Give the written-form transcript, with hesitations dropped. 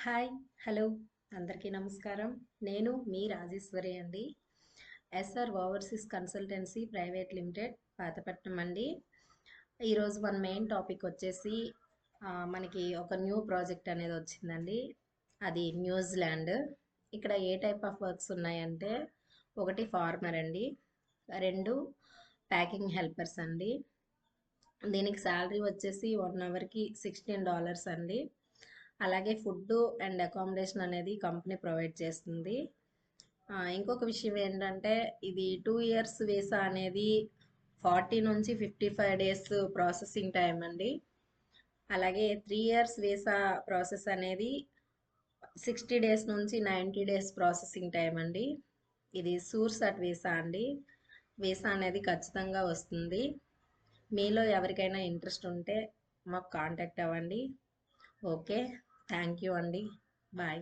Hi hello అందరికీ నమస్కారం. నేను మీ రాజేశ్వరి అండి. SR overseas consultancy private limited Patapatnam అండి. ఈరోజు మన మెయిన్ టాపిక్ వచ్చేసి మనకి ఒక న్యూ ప్రాజెక్ట్ అనేది వచ్చిందండి. అది న్యూజిలాండ్. ఇక్కడ ఏ టైప్ ఆఫ్ వర్క్స్ ఉన్నాయంటే, ఒకటి ఫార్మర్ అండి, రెండు ప్యాకింగ్ హెల్పర్స్ అండి. దీనికి శాలరీ వచ్చేసి 1 అవర్కి $16 అండి. అలాగే ఫుడ్ అండ్ అకామిడేషన్ అనేది కంపెనీ ప్రొవైడ్ చేస్తుంది. ఇంకొక విషయం ఏంటంటే, ఇది 2 ఇయర్స్ వీసా అనేది 40 నుంచి 55 డేస్ ప్రాసెసింగ్ టైం అండి. అలాగే 3 ఇయర్స్ వీసా ప్రాసెస్ అనేది 60 డేస్ నుంచి 90 డేస్ ప్రాసెసింగ్ టైం అండి. ఇది సూర్సట్ వీసా అండి. వీసా అనేది ఖచ్చితంగా వస్తుంది. మీలో ఎవరికైనా ఇంట్రెస్ట్ ఉంటే మాకు కాంటాక్ట్ అవ్వండి. ఓకే, థ్యాంక్ యూ అండి. బాయ్.